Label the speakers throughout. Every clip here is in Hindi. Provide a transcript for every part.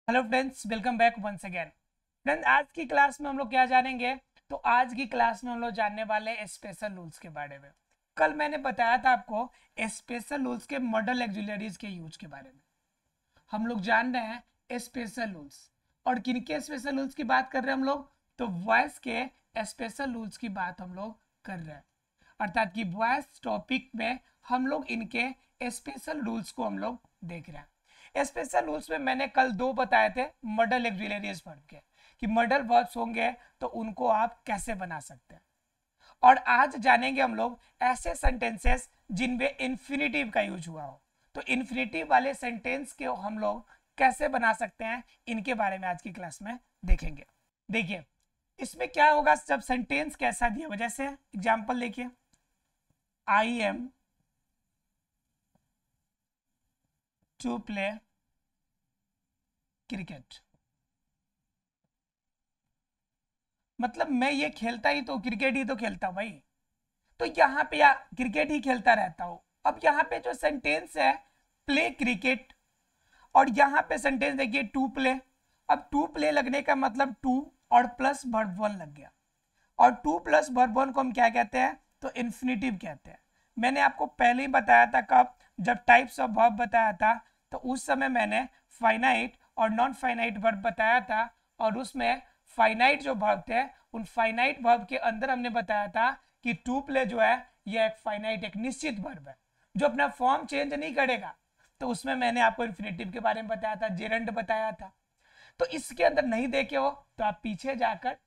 Speaker 1: Hello friends, welcome back once again. Friends, आज की क्लास में हम लोग क्या जानेंगे? तो आज की क्लास में हम लोग जानने वाले हैं स्पेशल रूल्स के बारे में। कल मैंने बताया था आपको स्पेशल रूल्स के मॉडल एक्जुलरीज के यूज के बारे में। हम लोग जान रहे हैं स्पेशल रूल्स। और किनके स्पेशल रूल्स की बात कर रहे हैं हम लोग? तो वॉइस के स्पेशल रूल्स की बात हम लोग कर रहे हैं। अर्थात कि वॉइस टॉपिक में हम लोग इनके स्पेशल रूल्स को हम लोग देख रहे हैं। स्पेशल रूल्स में मैंने कल दो बताए थे मॉडल एक्जुलरीज वर्ब के, कि मॉडल वर्ब्स होंगे तो उनको आप कैसे बना सकते हैं। और आज जानेंगे हम लोग ऐसे सेंटेंसेस जिनमें इन्फिनिटिव का यूज हुआ हो। तो इन्फिनिटिव वाले सेंटेंस के हम लोग कैसे बना सकते हैं, इनके बारे में आज की क्लास में देखेंगे। देखिए, इसमें क्या होगा जब सेंटेंस कैसा दिया हो। जैसे एग्जांपल देखिए, I am to play cricket. मतलब मैं ये खेलता ही तो क्रिकेट ही तो खेलता हूं भाई। तो यहाँ पे या क्रिकेट ही खेलता रहता हूँ। अब यहाँ पे जो सेंटेंस है प्ले क्रिकेट, और यहाँ पे सेंटेंस देखिए टू प्ले। अब टू प्ले लगने का मतलब टू और प्लस वर्ब वन लग गया। और टू प्लस वर्ब वन को हम क्या कहते हैं? तो इन्फिनिटिव कहते हैं। मैंने आपको पहले ही बताया था, कब? जब टाइप्स ऑफ वर्ब बताया था, तो उस समय मैंने फाइनाइट और नॉन फाइनाइट वर्ब बताया था। और उसमें फाइनाइट जो वर्ब थे, उन फाइनाइट वर्ब के अंदर हमने बताया था कि टू प्ले जो है यह एक फाइनाइट, एक निश्चित वर्ब है जो अपना फॉर्म चेंज नहीं करेगा। तो उसमें मैंने आपको इन्फिनिटिव के बारे में बताया था, जेरंड बताया था। तो इसके अंदर नहीं देखे हो तो आप पीछे जाकर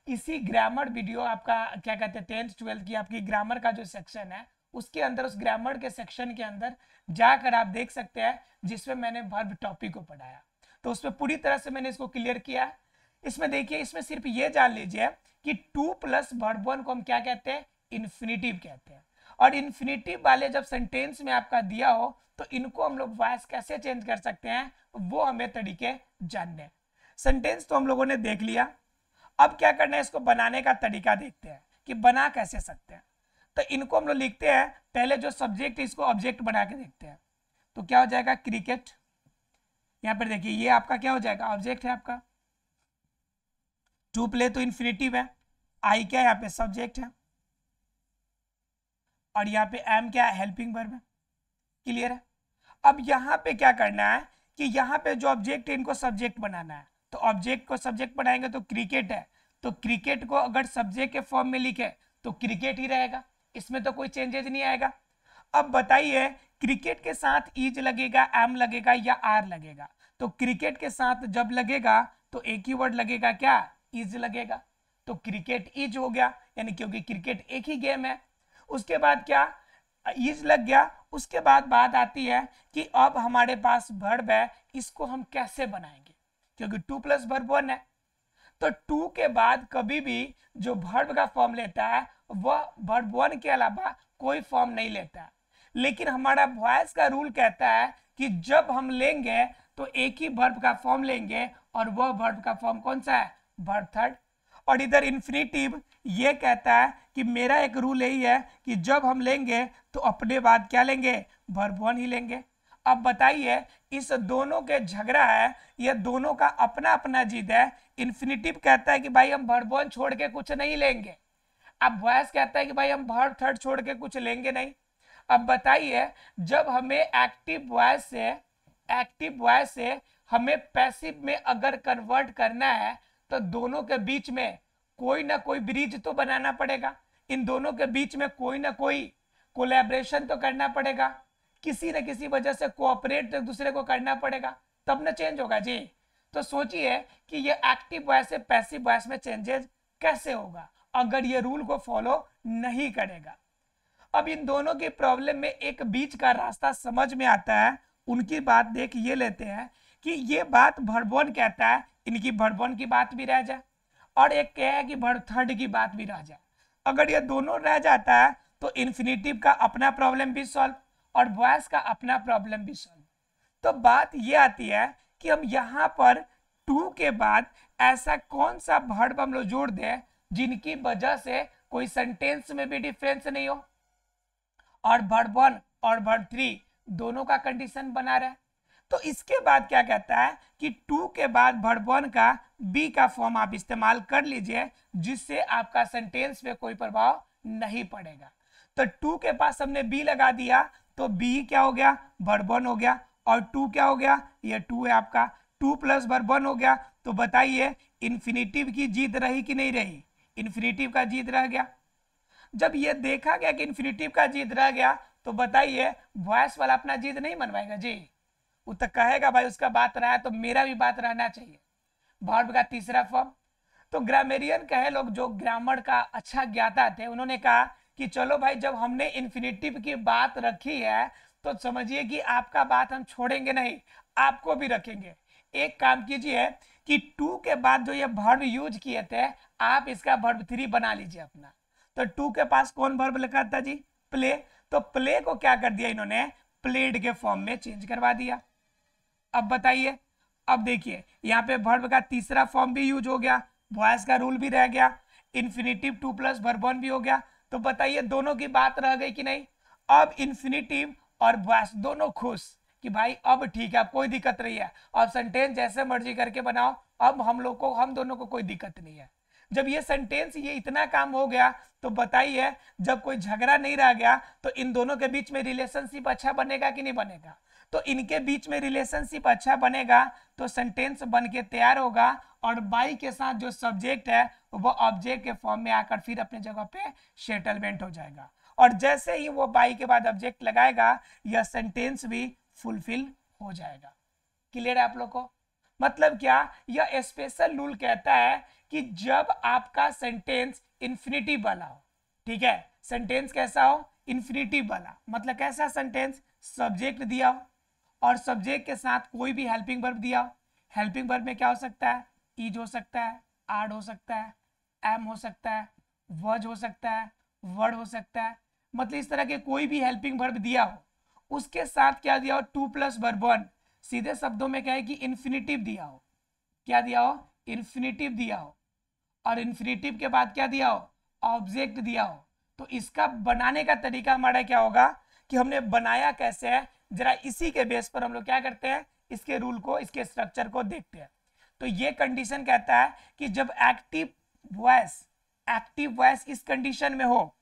Speaker 1: इसी ग्रामर वीडियो, आपका क्या कहते हैं 10th 12th की आपकी ग्रामर का जो सेक्शन है, उसके अंदर, उस ग्रामर के सेक्शन के अंदर जाकर आप देख सकते हैं, जिसमें मैंने वर्ब टॉपिक को पढ़ाया। तो उसमें पूरी तरह से मैंने इसको क्लियर किया। इसमें देखिए, इसमें सिर्फ ये जान लीजिए कि टू प्लस वर्ब वन को हम क्या कहते हैं? इन्फिनिटिव कहते हैं। और इन्फिनिटिव वाले जब सेंटेंस में आपका दिया हो, तो इनको हम लोग वॉइस कैसे चेंज कर सकते हैं, वो हमें तरीके जानने हैं। सेंटेंस तो हम लोगों ने देख लिया। अब क्या करना है, इसको बनाने का तरीका देखते हैं कि बना कैसे सकते हैं। तो इनको हम लोग लिखते हैं, पहले जो सब्जेक्ट है इसको ऑब्जेक्ट बना के देखते हैं। तो क्या हो जाएगा? क्रिकेट। यहाँ पर देखिए, ये आपका क्या हो जाएगा? ऑब्जेक्ट है आपका। टू प्ले तो इन्फिनिटिव है। आई क्या है यहाँ पे? सब्जेक्ट है। और यहाँ पे एम क्या है? हेल्पिंग वर्ब है। क्लियर है? अब यहाँ पे क्या करना है कि यहाँ पे जो ऑब्जेक्ट है इनको सब्जेक्ट बनाना है। तो ऑब्जेक्ट को सब्जेक्ट बनाएंगे तो क्रिकेट है, तो क्रिकेट को अगर सब्जेक्ट के फॉर्म में लिखे तो क्रिकेट ही रहेगा, इसमें तो कोई चेंजेस नहीं आएगा। अब बताइए, क्रिकेट के साथ इज लगेगा, एम लगेगा या आर लगेगा? तो क्रिकेट के साथ जब लगेगा तो एक ही वर्ड लगेगा, क्या? इज लगेगा। तो क्रिकेट इज हो गया, यानी क्योंकि क्रिकेट एक ही गेम है। उसके बाद क्या? इज लग गया। उसके बाद बात आती है कि अब हमारे पास वर्ब है, इसको हम कैसे बनाएंगे? क्योंकि टू प्लस वर्ब वन है। तो टू के बाद कभी भी जो वर्ब का फॉर्म लेता है वह वर्ब वन के अलावा कोई फॉर्म नहीं लेता है। लेकिन हमारा वॉइस का रूल कहता है कि जब हम लेंगे तो एक ही वर्ब का फॉर्म लेंगे, और वह वर्ब का फॉर्म कौन सा है? Verb third. और इधर इन्फिनिटिव ये कहता है कि मेरा एक रूल यही है कि जब हम लेंगे तो अपने बाद क्या लेंगे? वर्ब वन ही लेंगे। अब बताइए, इस दोनों के झगड़ा है, ये दोनों का अपना अपना जिद है। इन्फिनिटिव कहता है कि भाई हम वर्ब वन छोड़ के कुछ नहीं लेंगे। अब वॉइस कहता है कि भाई हम वर्ब थर्ड छोड़ के कुछ लेंगे नहीं। अब बताइए, जब हमें एक्टिव वॉइस से हमें पैसिव में अगर कन्वर्ट करना है, तो दोनों के बीच में कोई ना कोई ब्रिज तो बनाना पड़ेगा। इन दोनों के बीच में कोई ना कोई कोलैबोरेशन तो करना पड़ेगा। किसी न किसी वजह से कोऑपरेट एक दूसरे को करना पड़ेगा, तब ना चेंज होगा जी। तो सोचिए कि ये एक्टिव वॉइस से पैसिव वॉइस में चेंजेस कैसे होगा अगर ये रूल को फॉलो नहीं करेगा। अब इन दोनों की प्रॉब्लम में एक बीच का रास्ता समझ में आता है। उनकी बात देख ये लेते हैं कि ये बात भरबोन कहता है, इनकी भरबोन की बात भी रह जाए, और एक क्या है कि भर थर्ड की बात भी रह जाए। अगर ये दोनों रह जाता है तो इन्फिनिटिव का अपना प्रॉब्लम भी सॉल्व और वॉइस का अपना प्रॉब्लम भी सॉल्व। तो बात ये आती है कि हम यहाँ पर टू के बाद ऐसा कौन सा वर्ब हम लोग जोड़ दें जिनकी वजह से कोई सेंटेंस में भी डिफरेंस नहीं हो, और वर्ब वन और वर्ब थ्री दोनों का कंडीशन बना रहे। तो इसके बाद क्या कहता है कि टू के बाद वर्ब वन का बी का फॉर्म आप इस्तेमाल कर लीजिए, जिससे आपका सेंटेंस पे कोई प्रभाव नहीं पड़ेगा। तो टू के पास हमने बी लगा दिया, तो बी क्या हो गया, वर्ब वन हो गया, और टू क्या हो गया, ये टू है आपका, टू प्लस वर्ब वन हो गया। तो बताइए इन्फिनिटिव की जीत रही कि नहीं रही, इन्फिनिटिव का जीत रह गया। जब ये देखा गया कि इन्फिनिटिव का जीत रह गया, तो बताइए वॉइस वाला अपना जीत नहीं मनवाएगा जी, वो तो कहेगा भाई उसका बात रहा है तो मेरा भी बात रहना चाहिए। वर्ब का तीसरा फॉर्म। तो ग्रामेरियन कहे लोग जो ग्रामर का अच्छा ज्ञाता थे, उन्होंने कहा कि चलो भाई जब हमने इन्फिनिटिव की बात रखी है तो समझिए कि आपका बात हम छोड़ेंगे नहीं, आपको भी रखेंगे। एक काम कीजिए कि टू के बाद जो ये वर्ब यूज किए थे, आप इसका वर्ब थ्री बना लीजिए अपना। तो टू के पास कौन वर्ब लिखा था जी, प्ले। तो प्ले को क्या कर दिया इन्होंने, प्लेड के फॉर्म में चेंज करवा दिया। अब बताइए, अब देखिए यहाँ पे वर्ब का तीसरा फॉर्म भी यूज हो गया, वॉइस का रूल भी रह गया, infinitive two plus verb one भी हो गया। तो बताइए दोनों की बात रह गई कि नहीं। अब इन्फिनिटिव और वॉइस दोनों खुश कि भाई अब ठीक है, अब कोई दिक्कत नहीं है, अब सेंटेंस जैसे मर्जी करके बनाओ, अब हम दोनों को कोई दिक्कत नहीं है। जब ये सेंटेंस ये इतना काम हो गया, तो बताइए जब कोई झगड़ा नहीं रह गया तो इन दोनों के बीच में रिलेशनशिप अच्छा बनेगा कि नहीं बनेगा। तो इनके बीच में रिलेशनशिप अच्छा बनेगा तो सेंटेंस बन के तैयार होगा, और बाई के साथ जो सब्जेक्ट है वो ऑब्जेक्ट के फॉर्म में आकर फिर अपने जगह पे सेटलमेंट हो जाएगा। और जैसे ही वो बाई के बाद ऑब्जेक्ट लगाएगा, यह सेंटेंस भी फुलफिल हो जाएगा। क्लियर है आप लोग को। मतलब क्या, यह स्पेशल रूल कहता है कि जब आपका सेंटेंस इन्फिनिटिव वाला हो, ठीक है, सेंटेंस कैसा हो, इन्फिनिटिव वाला, मतलब कैसा सेंटेंस, सब्जेक्ट दिया हो और सब्जेक्ट के साथ कोई भी हेल्पिंग वर्ब दिया हो। हेल्पिंग वर्ब में क्या हो सकता है, इज हो सकता है, आर हो सकता है, एम हो सकता है, वज हो सकता है, वर्ड हो सकता है, मतलब इस तरह के कोई भी हेल्पिंग वर्ब दिया हो, उसके साथ क्या दिया हो, टू प्लस वर्ब वन, सीधे शब्दों में क्या है कि इन्फिनिटिव दिया हो, क्या दिया हो, इन्फिनिटिव दिया हो, और इन्फिनिटिव के बाद क्या दिया हो, ऑब्जेक्ट दिया हो। तो इसका बनाने का तरीका हमारा क्या होगा कि हमने बनाया कैसे है, जरा इसी के बेस पर हम लोग क्या करते हैं, इसके रूल को, इसके स्ट्रक्चर को देखते हैं। तो ये कंडीशन कहता है कि जब एक्टिव वॉइस इस कंडीशन में हो,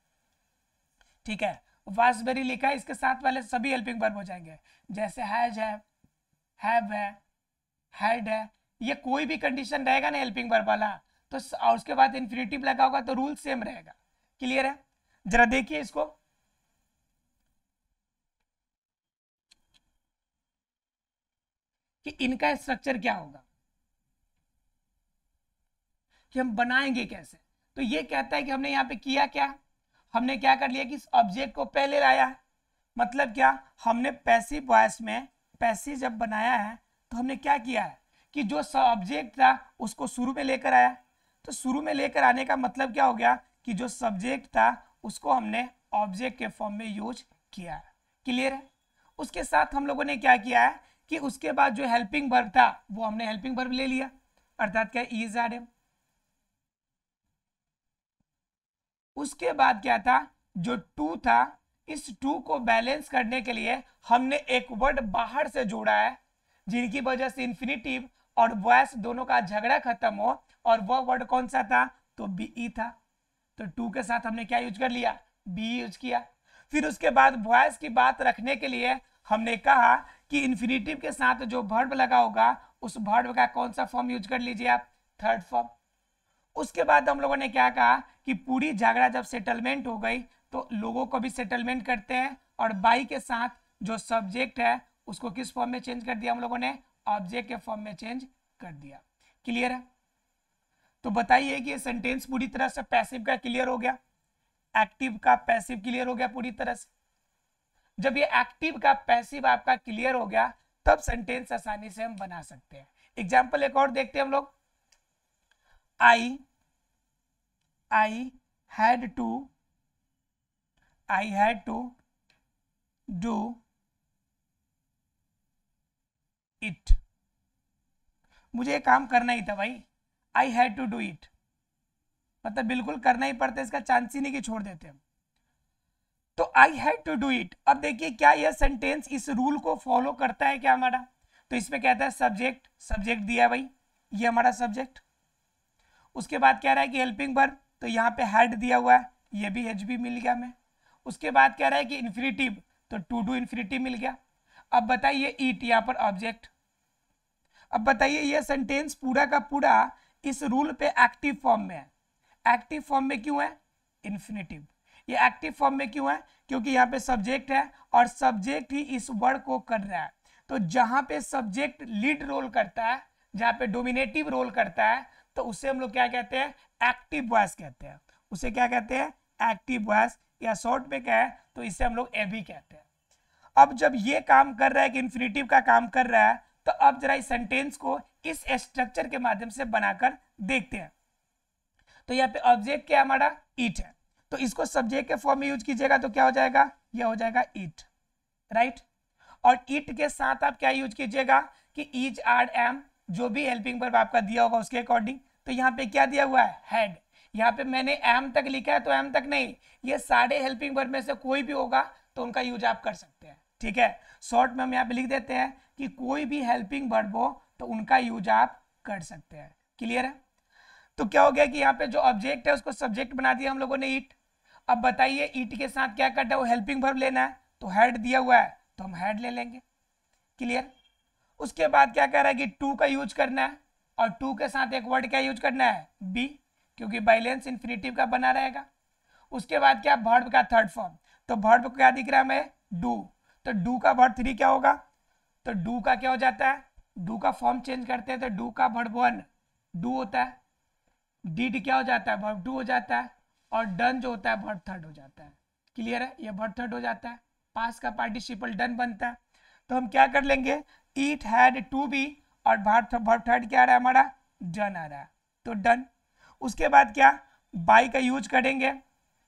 Speaker 1: ठीक है, वास वेरी लिखा है, इसके साथ वाले सभी हेल्पिंग वर्ब हो जाएंगे, जैसे हैज है, हैव है, हैड है, ये कोई भी कंडीशन रहेगा ना हेल्पिंग वर्ब वाला, तो और उसके बाद इन्फिनिटिव लगा होगा तो रूल सेम रहेगा। क्लियर है, जरा देखिए इसको, कि इनका स्ट्रक्चर क्या होगा, कि हम बनाएंगे कैसे। तो ये कहता है कि हमने यहाँ पे किया क्या, हमने क्या कर लिया कि इस ऑब्जेक्ट को पहले लाया है। मतलब क्या, हमने पैसिव वॉइस में पैसिव जब बनाया है तो हमने क्या किया है कि जो ऑब्जेक्ट था उसको शुरू में लेकर आया। तो शुरू में लेकर आने का मतलब क्या हो गया कि जो सब्जेक्ट था उसको हमने ऑब्जेक्ट के फॉर्म में यूज किया है। क्लियर है। उसके साथ हम लोगों ने क्या किया है कि उसके बाद जो हेल्पिंग वर्ब था वो हमने हेल्पिंग वर्ब ले लिया, अर्थात क्या, इज आर एम। उसके बाद क्या था, जो टू था, इस टू को बैलेंस करने के लिए हमने एक वर्ड बाहर से जोड़ा है, जिनकी वजह से इन्फिनिटिव और वॉइस दोनों का झगड़ा खत्म हो, और वह वर्ड कौन सा था, तो बी था। तो टू के साथ हमने क्या यूज कर लिया, बी यूज किया। फिर उसके बाद वॉइस की बात रखने के लिए हमने कहा कि इन्फिनिटिव के साथ जो वर्ब लगा होगा उस वर्ब का कौन सा फॉर्म यूज कर लीजिए आप, थर्ड फॉर्म। उसके बाद हम लोगों ने क्या कहा कि पूरी झगड़ा जब सेटलमेंट हो गई तो लोगों को भी सेटलमेंट करते हैं, और बाई के साथ जो सब्जेक्ट है उसको किस फॉर्म में चेंज कर दिया हम लोगों ने, ऑब्जेक्ट के फॉर्म में चेंज कर दिया। क्लियर है। तो बताइए कि ये सेंटेंस पूरी तरह से पैसिव का क्लियर हो गया, एक्टिव का पैसिव क्लियर हो गया पूरी तरह से। जब ये एक्टिव का पैसिव आपका क्लियर हो गया तब सेंटेंस आसानी से हम बना सकते हैं। एग्जाम्पल एक और देखते हैं हम लोग, I had to do it। मुझे ये काम करना ही था भाई, I had to do it, मतलब बिल्कुल करना ही पड़ता है, इसका चांस ही नहीं कि छोड़ देते हम। तो I had to do it। अब देखिए क्या यह सेंटेंस इस रूल को फॉलो करता है क्या हमारा, तो इसमें कहता है सब्जेक्ट, सब्जेक्ट दिया है भाई, ये हमारा सब्जेक्ट। उसके बाद कह रहा है कि हेल्पिंग वर्ब, तो यहाँ पे हेड दिया हुआ है, ये भी एच बी मिल गया हमें। उसके बाद कह रहा है कि इन्फिनिटिव, तो टू डू इन्फिनिटिव मिल गया। अब बताइए ईट, यहाँ पर ऑब्जेक्ट। अब बताइए ये सेंटेंस पूरा का पूरा इस रूल पे एक्टिव फॉर्म में है। एक्टिव फॉर्म में क्यों है? इन्फिनिटिव। ये एक्टिव फॉर्म में क्यों है? क्योंकि यहाँ पे सब्जेक्ट है और सब्जेक्ट ही इस वर्ड को कर रहा है। तो जहां पे सब्जेक्ट लीड रोल करता है, जहां पे डोमिनेटिव रोल करता है, तो उसे हम लोग क्या कहते हैं? एक्टिव वॉइस कहते हैं। उसे क्या कहते हैं? एक्टिव वॉइस, या शॉर्ट में क्या है तो इसे हम लोग एबी कहते हैं। अब जब ये काम कर रहा है कि इन्फिनिटिव का काम कर रहा है, तो अब जरा इस सेंटेंस को इस स्ट्रक्चर के माध्यम से बनाकर देखते हैं। तो यहाँ पे ऑब्जेक्ट क्या हमारा? ईट है, तो इसको सब्जेक्ट के फॉर्म में यूज कीजिएगा तो क्या हो जाएगा? यह हो जाएगा ईट, राइट। और ईट के साथ आप क्या यूज कीजिएगा कि ईज, आर, एम, जो भी हेल्पिंग वर्ब आपका दिया होगा उसके अकॉर्डिंग। तो यहाँ पे क्या दिया हुआ है? हेड। यहाँ पे मैंने एम तक लिखा है तो एम तक नहीं, ये सारे हेल्पिंग वर्ब में से कोई भी होगा तो उनका यूज आप कर सकते हैं, ठीक है। शॉर्ट में हम यहाँ पे लिख देते हैं कि कोई भी हेल्पिंग वर्ब हो तो उनका यूज आप कर सकते हैं। क्लियर है? तो क्या हो गया कि यहाँ पे जो ऑब्जेक्ट है उसको सब्जेक्ट बना दिया हम लोगों ने, ईट। अब बताइए ईट के साथ क्या करना है? वो हेल्पिंग वर्ब लेना है, तो हेड दिया हुआ है तो हम हेड ले लेंगे। क्लियर? उसके बाद क्या कह रहा है कि टू का यूज करना है, और टू के साथ एक वर्ड क्या यूज करना है? बी, क्योंकि बाइलेंस इन्फिनिटिव का बना रहेगा। उसके बाद क्या? वर्ब का थर्ड फॉर्म, तो वर्ब को क्या दिख रहा है हमें? डू, तो डू का वर्ब थ्री क्या होगा? तो डू का क्या हो जाता है? डू का फॉर्म चेंज करते हैं तो डू का वर्ब वन डू होता है, डिड क्या हो जाता है? वर्ब टू हो जाता है, और डन जो होता है वर्ब थर्ड हो जाता है। क्लियर है? ये वर्ब थर्ड हो जाता है, पास का पार्टिसिपल डन बनता है। तो हम क्या कर लेंगे? ईट, हैड, टू बी, और वर्ब थर्ड क्या आ रहा है हमारा? डन आ रहा है, तो डन। उसके बाद क्या? बाई का यूज करेंगे,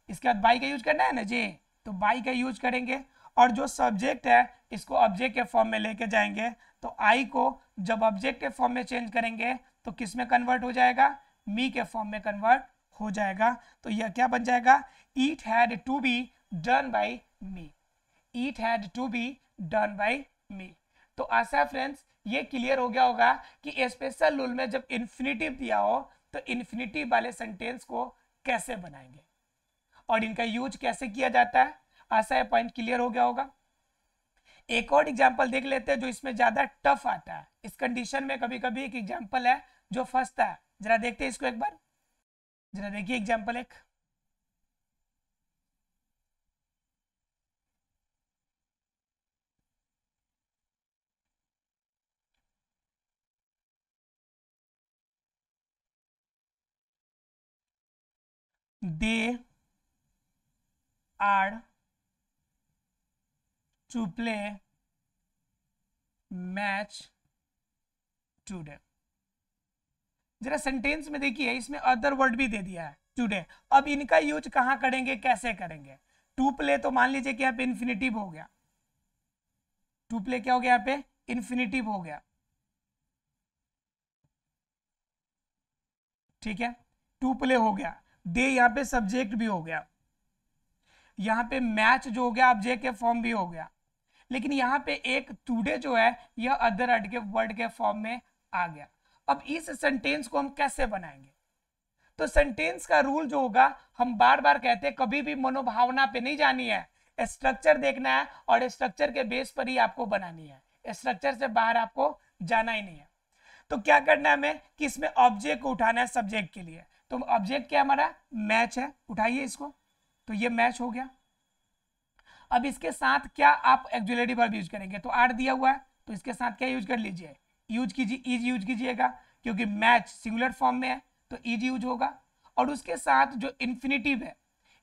Speaker 1: इसके बाद बाई का यूज करना है ना जी, तो बाई का यूज करेंगे, और जो सब्जेक्ट है इसको ऑब्जेक्ट के फॉर्म में लेके जाएंगे। तो आई को जब ऑब्जेक्ट के फॉर्म में चेंज करेंगे तो किस में कन्वर्ट हो जाएगा? मी के फॉर्म में कन्वर्ट हो जाएगा। तो यह क्या बन जाएगा? It had to be done by me. It had to be done by me. तो आशा है फ्रेंड्स ये क्लियर हो गया होगा कि स्पेशल रूल में जब इन्फिनिटिव दिया हो तो इन्फिनिटिव वाले सेंटेंस को कैसे बनाएंगे और इनका यूज कैसे किया जाता है। आशा है पॉइंट क्लियर हो गया होगा। एक और एग्जांपल देख लेते हैं जो इसमें ज्यादा टफ आता है। इस कंडीशन में कभी कभी एक एग्जांपल है जो फंसता है, जरा देखते हैं इसको एक बार। जरा देखिए एग्जांपल एक, they are to play match today. जरा सेंटेंस में देखिए इसमें अदर वर्ड भी दे दिया है टुडे। अब इनका यूज कहां करेंगे, कैसे करेंगे? टू प्ले तो मान लीजिए कि यहाँ पे इन्फिनिटिव हो गया, टू प्ले क्या हो गया? यहाँ पे इन्फिनिटिव हो गया, ठीक है। टू प्ले हो गया, दे यहाँ पे सब्जेक्ट भी हो गया, यहाँ पे मैच जो हो गया ऑब्जेक्ट के फॉर्म भी हो गया, लेकिन यहाँ पे एक टुडे जो है यह अदर वर्ड के फॉर्म में आ गया। अब इस सेंटेंस को हम कैसे बनाएंगे? तो सेंटेंस का रूल जो होगा, हम बार बार कहते हैं कभी भी मनोभावना पे नहीं जानी है, स्ट्रक्चर देखना है और स्ट्रक्चर के बेस पर ही आपको बनानी है, स्ट्रक्चर से बाहर आपको जाना ही नहीं है। तो क्या करना है हमें कि इसमें ऑब्जेक्ट को उठाना है सब्जेक्ट के लिए। तो ऑब्जेक्ट क्या हमारा? मैच है, उठाइए इसको, तो ये मैच हो गया। अब इसके साथ क्या आप एक्जुलेटिव वर्ब यूज करेंगे? तो आर दिया हुआ है तो इसके साथ क्या यूज कर लीजिए? यूज कीजिए, इज यूज कीजिएगा, क्योंकि मैच सिंगुलर फॉर्म में है तो इज यूज होगा। और उसके साथ जो इन्फिनिटिव है,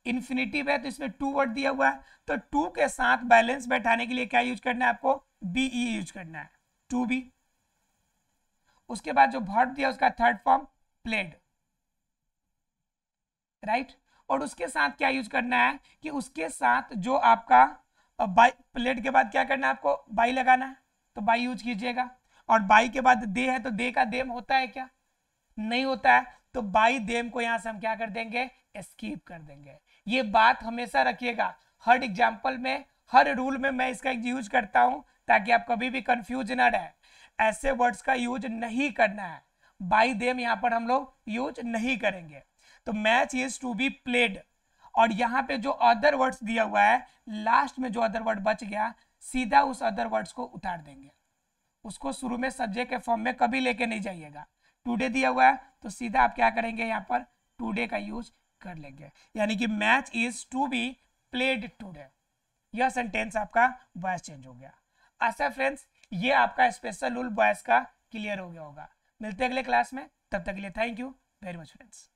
Speaker 1: इन्फिनिटिव है तो इसमें टू वर्ड दिया हुआ है, तो टू के साथ बैलेंस बैठाने के लिए क्या यूज करना है आपको? बी ई यूज करना है, टू बी। उसके बाद जो वर्ब दिया उसका थर्ड फॉर्म प्लेड, राइट। और उसके साथ क्या यूज करना है कि उसके साथ जो आपका बाई, प्लेड के बाद क्या करना है आपको? बाई लगाना है, तो बाई यूज कीजिएगा। और बाई के बाद दे है तो दे का देम होता है क्या? नहीं होता है, तो बाई देम को यहां से हम क्या कर देंगे? स्किप कर देंगे। ये बात हमेशा रखिएगा, हर एग्जाम्पल में, हर रूल में मैं इसका यूज करता हूं ताकि आप कभी भी कंफ्यूज ना रहे। ऐसे वर्ड्स का यूज नहीं करना है, बाई देम यहाँ पर हम लोग यूज नहीं करेंगे। तो match is to be played, और यहाँ पे जो अदर वर्ड्स दिया हुआ है, लास्ट में जो अदर वर्ड बच गया, सीधा उस अदर वर्ड्स को उतार देंगे, उसको शुरू में सब्जेक्ट के फॉर्म में कभी लेके नहीं जाइएगा। टुडे दिया हुआ है तो सीधा आप क्या करेंगे, यहाँ पर टुडे का यूज कर लेंगे, यानी कि match is to be played today. यह सेंटेंस आपका वॉइस चेंज हो गया। आशा फ्रेंड्स ये आपका स्पेशल रूल वॉइस का क्लियर हो गया होगा। मिलते हैं अगले क्लास में, तब तक के लिए thank you very much friends.